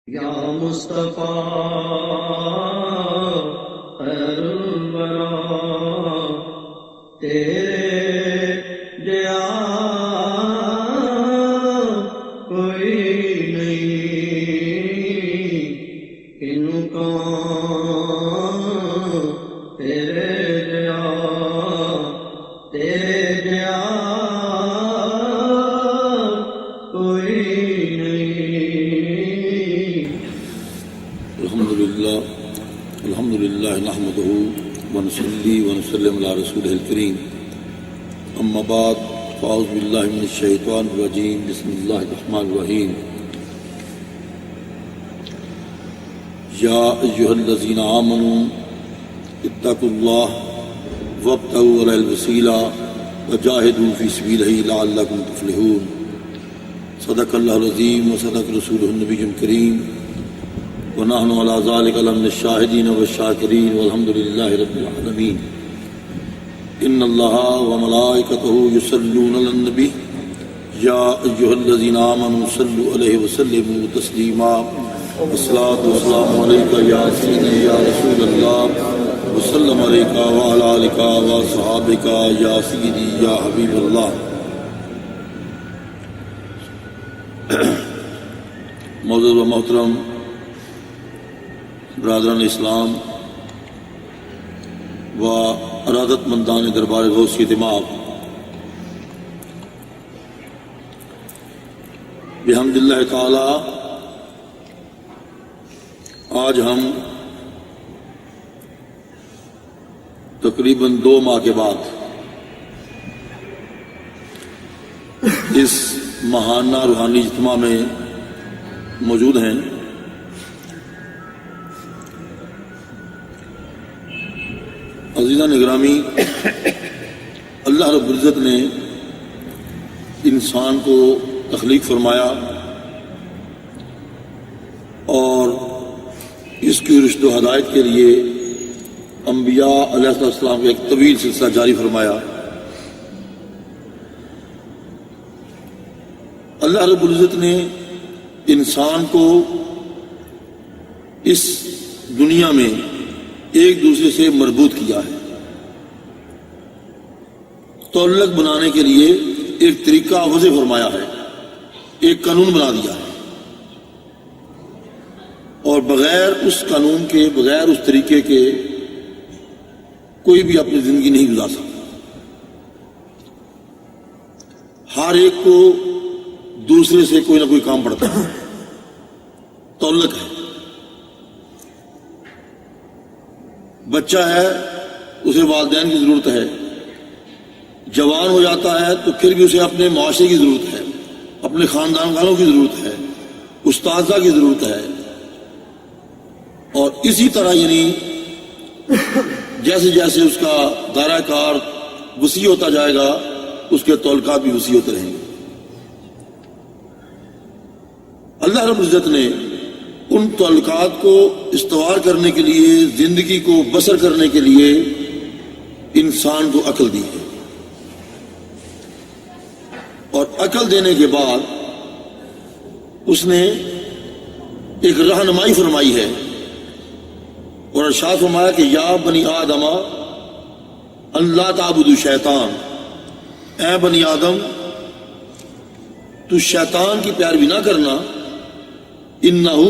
یا مصطفیٰ خیر الورا تیرے جیا کوئی نہیں، ان کا تیرے جیا کوئی نہیں۔ الحمدللہ نحمدہ ونصلی ونسلم علی رسولہ الکریم، اما بعد فاعوذ باللہ من الشیطان الرجیم، بسم اللہ الرحمن الرحیم۔ یا ایہا الذین آمنوا اتقوا اللہ وابتغوا الیہ الوسیلہ وجاہدوا فی سبیلہ لعلکم تفلحون۔ صدق اللہ العظیم وصدق رسولہ النبی الکریم، ونحن علی ذلک لمن الشاہدین والشاکرین والحمد للہ رب العالمین۔ ان اللہ وملائکتہ یصلون علی النبی یا ایہا الذین آمنوا صلوا علیہ وسلموا تسلیما۔ الصلاۃ والسلام علیک یا سیدی یا رسول اللہ، وسلم علیک وعلی آلک وصحابک یا سیدی یا حبیب اللہ۔ معزز و محترم برادران اسلام و ارادت مندان دربار غوثی دماغ، بحمد اللہ تعالی آج ہم تقریباً 2 ماہ کے بعد اس ماہانہ روحانی اجتماع میں موجود ہیں۔ عزیزان گرامی، اللہ رب العزت نے انسان کو تخلیق فرمایا اور اس کی رشد و ہدایت کے لیے انبیاء علیہ السلام کا ایک طویل سلسلہ جاری فرمایا۔ اللہ رب العزت نے انسان کو اس دنیا میں ایک دوسرے سے مربوط کیا ہے، تعلق بنانے کے لیے ایک طریقہ وضع فرمایا ہے، ایک قانون بنا دیا ہے، اور بغیر اس قانون کے، بغیر اس طریقے کے کوئی بھی اپنی زندگی نہیں گزار سکتا۔ ہر ایک کو دوسرے سے کوئی نہ کوئی کام پڑتا ہے، تعلق ہے۔ بچہ ہے، اسے والدین کی ضرورت ہے، جوان ہو جاتا ہے تو پھر بھی اسے اپنے معاشرے کی ضرورت ہے، اپنے خاندان والوں کی ضرورت ہے، استاذہ کی ضرورت ہے، اور اسی طرح یعنی جیسے جیسے اس کا دائرہ کار وسیع ہوتا جائے گا، اس کے تعلقات بھی وسیع ہوتے رہیں گے۔ اللہ رب العزت نے ان تعلقات کو استوار کرنے کے لیے، زندگی کو بسر کرنے کے لیے انسان کو عقل دی ہے، اور عقل دینے کے بعد اس نے ایک رہنمائی فرمائی ہے اور ارشاد فرمایا کہ یا بنی آدم اللہ تعبدوا شیطان، اے بنی آدم تو شیطان کی پیروی نہ کرنا، انہ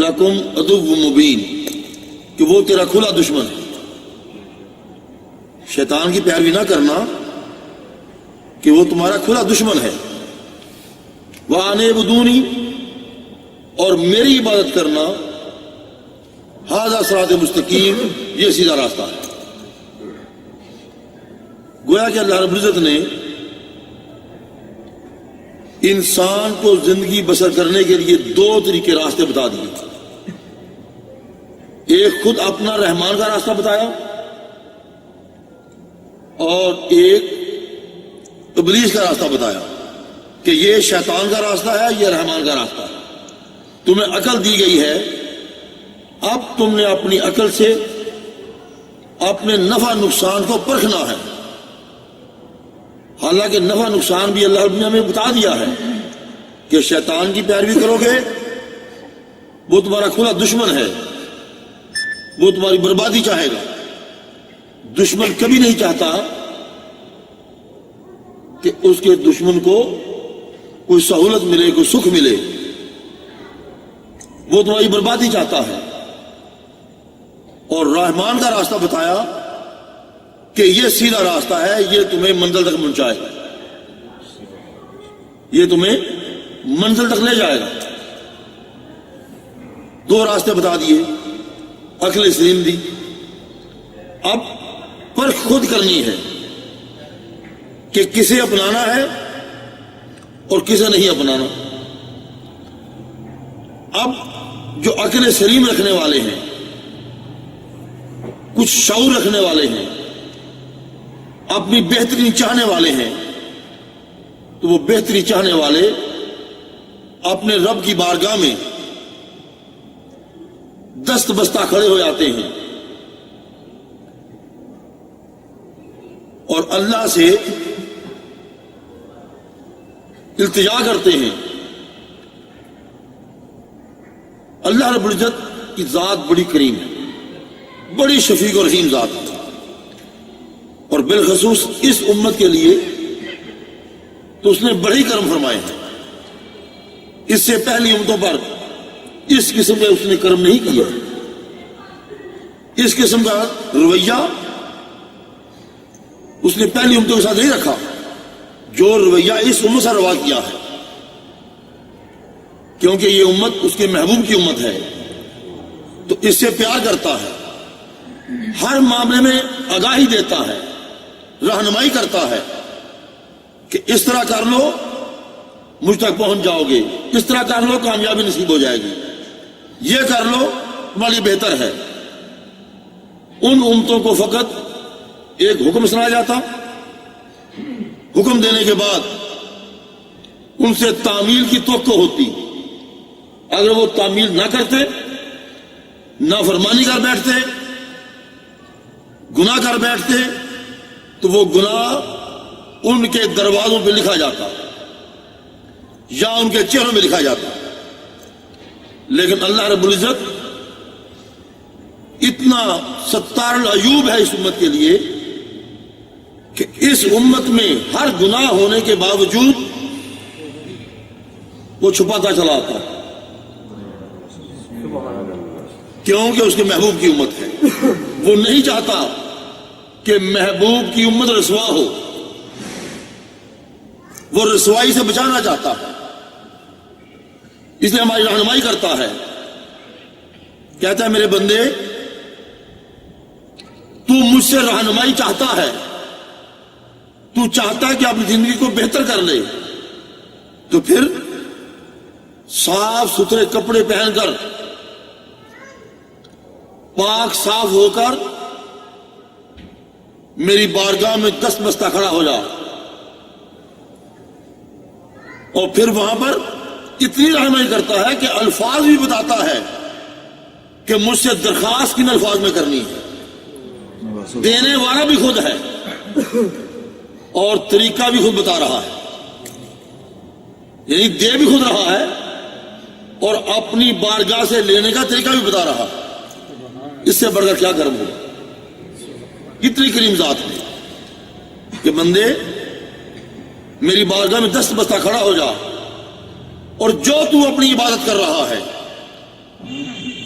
لکم عدو مبین، کہ وہ تیرا کھلا دشمن ہے۔ شیطان کی پیروی نہ کرنا کہ وہ تمہارا کھلا دشمن ہے۔ وَأَنِ اعْبُدُونِی، اور میری عبادت کرنا، ھذا صراط مستقیم، یہ سیدھا راستہ ہے۔ گویا کہ اللہ رب العزت نے انسان کو زندگی بسر کرنے کے لیے 2 طریقے راستے بتا دیے، ایک خود اپنا رحمان کا راستہ بتایا اور ایک ابلیس کا راستہ بتایا کہ یہ شیطان کا راستہ ہے، یہ رحمان کا راستہ ہے۔ تمہیں عقل دی گئی ہے، اب تم نے اپنی عقل سے اپنے نفع نقصان کو پرکھنا ہے۔ حالانکہ نفع نقصان بھی اللہ نے ہمیں بتا دیا ہے کہ شیطان کی پیروی کرو گے وہ تمہارا کھلا دشمن ہے، وہ تمہاری بربادی چاہے گا۔ دشمن کبھی نہیں چاہتا کہ اس کے دشمن کو کوئی سہولت ملے، کوئی سکھ ملے، وہ تمہاری بربادی چاہتا ہے۔ اور رحمان کا راستہ بتایا کہ یہ سیدھا راستہ ہے، یہ تمہیں منزل تک پہنچائے گا، یہ تمہیں منزل تک لے جائے گا۔ دو راستے بتا دیے، عقل سلیم دی۔ اب پرکھ خود کرنی ہے کہ کسے اپنانا ہے اور کسے نہیں اپنانا۔ اب جو عقل سلیم رکھنے والے ہیں، کچھ شعور رکھنے والے ہیں، اپنی بہتری چاہنے والے ہیں، تو وہ بہتری چاہنے والے اپنے رب کی بارگاہ میں دست بستہ کھڑے ہو جاتے ہیں اور اللہ سے التجا کرتے ہیں۔ اللہ رب العزت کی ذات بڑی کریم ہے، بڑی شفیق اور رحیم ذات ہے، اور بالخصوص اس امت کے لیے تو اس نے بڑے کرم فرمائے ہیں۔ اس سے پہلی امتوں پر اس قسم کا اس نے کرم نہیں کیا، اس قسم کا رویہ اس نے پہلی امتوں کے ساتھ نہیں رکھا جو رویہ اس امت سے روا کیا ہے، کیونکہ یہ امت اس کے محبوب کی امت ہے، تو اس سے پیار کرتا ہے، ہر معاملے میں آگاہی دیتا ہے، رہنمائی کرتا ہے کہ اس طرح کر لو مجھ تک پہنچ جاؤ گے، اس طرح کر لو کامیابی نصیب ہو جائے گی، یہ کر لو تمہارے لیے بہتر ہے۔ ان امتوں کو فقط ایک حکم سنایا جاتا، حکم دینے کے بعد ان سے تعمیل کی توقع ہوتی، اگر وہ تعمیل نہ کرتے، نافرمانی کر بیٹھتے، گناہ کر بیٹھتے، تو وہ گناہ ان کے دروازوں پہ لکھا جاتا یا ان کے چہروں میں لکھا جاتا۔ لیکن اللہ رب العزت اتنا ستار العیوب ہے اس امت کے لیے کہ اس امت میں ہر گناہ ہونے کے باوجود وہ چھپاتا چلا آتا، کیونکہ اس کے محبوب کی امت ہے۔ وہ نہیں چاہتا کہ محبوب کی امت رسوا ہو، وہ رسوائی سے بچانا چاہتا ہے، اس لیے ہماری رہنمائی کرتا ہے، کہتا ہے میرے بندے تو مجھ سے رہنمائی چاہتا ہے، تو چاہتا ہے کہ اپنی زندگی کو بہتر کر لے، تو پھر صاف ستھرے کپڑے پہن کر، پاک صاف ہو کر میری بارگاہ میں دست بستہ کھڑا ہو جا، اور پھر وہاں پر اتنی رہنمائی کرتا ہے کہ الفاظ بھی بتاتا ہے کہ مجھ سے درخواست کن الفاظ میں کرنی ہے، دینے والا بھی خود ہے اور طریقہ بھی خود بتا رہا ہے، یعنی دے بھی خود رہا ہے اور اپنی بارگاہ سے لینے کا طریقہ بھی بتا رہا ہے۔ اس سے بڑھ کر کیا کرم ہوگا؟ اتنی کریم ذات ہے کہ بندے میری بارگاہ میں دست بستہ کھڑا ہو جا، اور جو تو اپنی عبادت کر رہا ہے،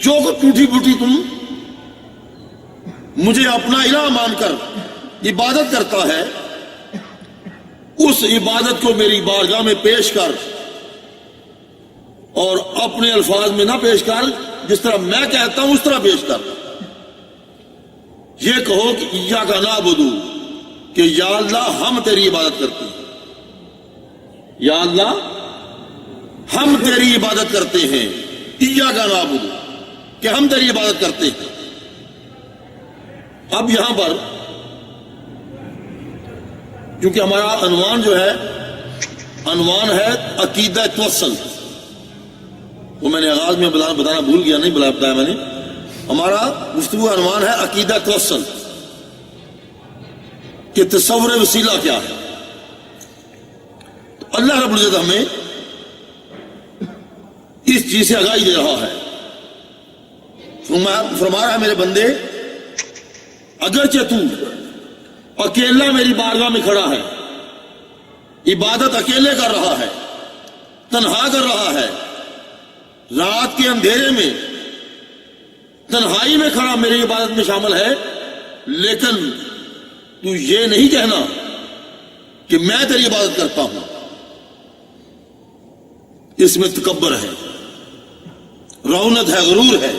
جو ٹوٹی بوٹی تم مجھے اپنا الہ مان کر عبادت کرتا ہے، اس عبادت کو میری بارگاہ میں پیش کر، اور اپنے الفاظ میں نہ پیش کر، جس طرح میں کہتا ہوں اس طرح پیش کر۔ یہ کہو کہ ایاک نعبد، کہ یا اللہ ہم تیری عبادت کرتے ہیں، یا اللہ ہم تیری عبادت کرتے ہیں، ایاک نعبد، کہ ہم تیری عبادت کرتے ہیں۔ اب یہاں پر کیونکہ ہمارا عنوان جو ہے، عنوان ہے عقیدہ توسل، وہ میں نے آغاز میں بتانا بھول گیا، نہیں بتایا میں نے، ہمارا گفتگو عنوان ہے عقیدہ توسل، کہ تصور وسیلہ کیا ہے۔ تو اللہ رب العزت ہمیں اس چیز سے آگاہی دے رہا ہے فرما رہا ہے میرے بندے اگرچہ تو اکیلا میری بارگاہ میں کھڑا ہے، عبادت اکیلے کر رہا ہے، تنہا کر رہا ہے، رات کے اندھیرے میں تنہائی میں کھڑا میری عبادت میں شامل ہے، لیکن تو یہ نہیں کہنا کہ میں تیری عبادت کرتا ہوں، اس میں تکبر ہے، رونت ہے، غرور ہے،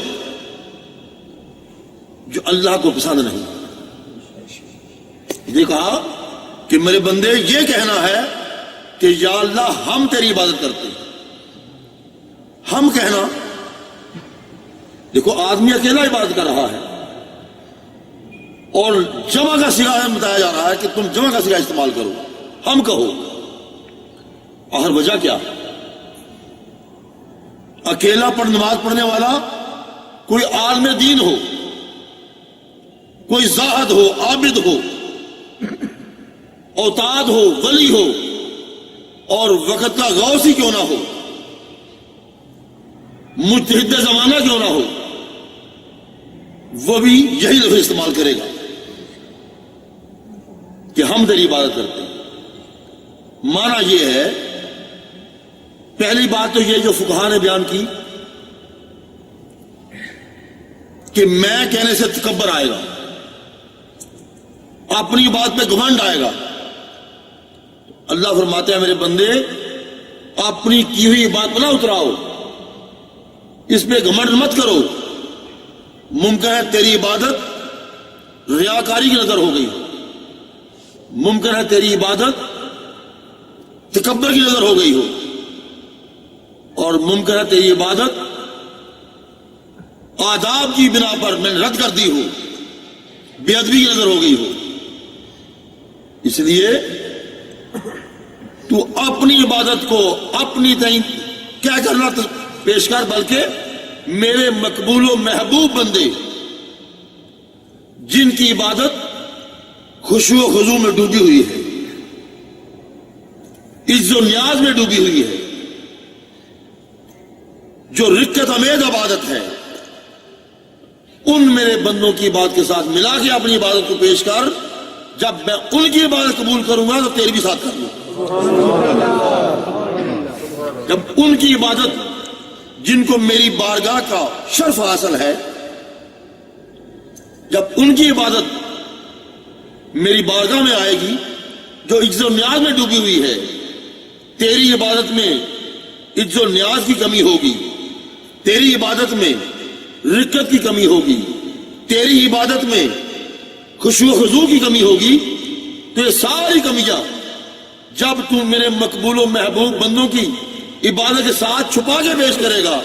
جو اللہ کو پسند نہیں۔ یہ کہا کہ میرے بندے یہ کہنا ہے کہ یا اللہ ہم تیری عبادت کرتے ہیں، ہم کہنا۔ دیکھو آدمی اکیلا عبادت کر رہا ہے اور جمع کا صیغہ بتایا جا رہا ہے کہ تم جمع کا صیغہ استعمال کرو، ہم کہو، اور وجہ کیا؟ اکیلا نماز پڑھنے والا کوئی عالم دین ہو، کوئی زاہد ہو، عابد ہو، اوتاد ہو، ولی ہو، اور وقت کا غوث ہی کیوں نہ ہو، مجتہد زمانہ کیوں نہ ہو، وہ بھی یہی لفظ استعمال کرے گا کہ ہم تیری عبادت کرتے ہیں۔ معنی یہ ہے، پہلی بات تو یہ جو فقہاء نے بیان کی کہ میں کہنے سے تکبر آئے گا، اپنی بات پہ گھمنڈ آئے گا۔ اللہ فرماتے ہیں میرے بندے اپنی کی ہوئی بات پہ نہ اتراؤ، اس پہ گھمنڈ مت کرو، ممکن ہے تیری عبادت ریاکاری کی نظر ہو گئی، ممکن ہے تیری عبادت تکبر کی نظر ہو گئی ہو، اور ممکن ہے تیری عبادت آداب کی بنا پر میں نے رد کر دی ہو، بے ادبی کی نظر ہو گئی ہو۔ اس لیے تو اپنی عبادت کو اپنی تعین کیا کرنا پیش کر، بلکہ میرے مقبول و محبوب بندے جن کی عبادت خشوع و خضوع میں ڈوبی ہوئی ہے، عز و نیاز میں ڈوبی ہوئی ہے، جو رقت امیز عبادت ہے، ان میرے بندوں کی عبادت کے ساتھ ملا کے اپنی عبادت کو پیش کر۔ جب میں ان کی عبادت قبول کروں گا تو تیری بھی ساتھ کر لوں۔ جب ان کی عبادت جن کو میری بارگاہ کا شرف حاصل ہے، جب ان کی عبادت میری بارگاہ میں آئے گی جو عز و نیاز میں ڈوبی ہوئی ہے، تیری عبادت میں عز و نیاز کی کمی ہوگی، تیری عبادت میں رقت کی کمی ہوگی، تیری عبادت میں خشوع و خضوع کی کمی ہوگی، تو یہ ساری کمیاں جب تو میرے مقبول و محبوب بندوں کی عبادت کے ساتھ چھپا کے پیش کرے گا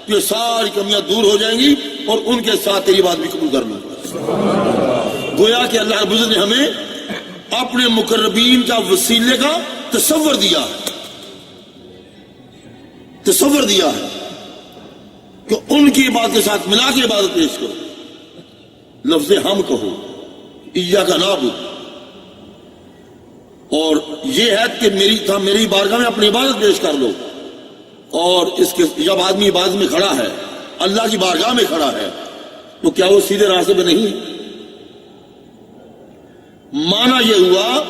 تو یہ ساری کمیاں دور ہو جائیں گی اور ان کے ساتھ تیری بات بھی قبول کر لوں گا۔ گویا کہ اللہ رب العزت نے ہمیں اپنے مقربین کا وسیلے کا تصور دیا ہے، تصور دیا ہے کہ ان کی عبادت کے ساتھ ملا کے عبادت پیش کرو۔ لفظ ہم کہو، ایاک نعبد، اور یہ ہے کہ میری بارگاہ میں اپنی عبادت پیش کر لو۔ اور اس کے جب آدمی عبادت میں کھڑا ہے، اللہ کی بارگاہ میں کھڑا ہے، تو کیا وہ سیدھے راستے پہ نہیں؟ معنی یہ ہوا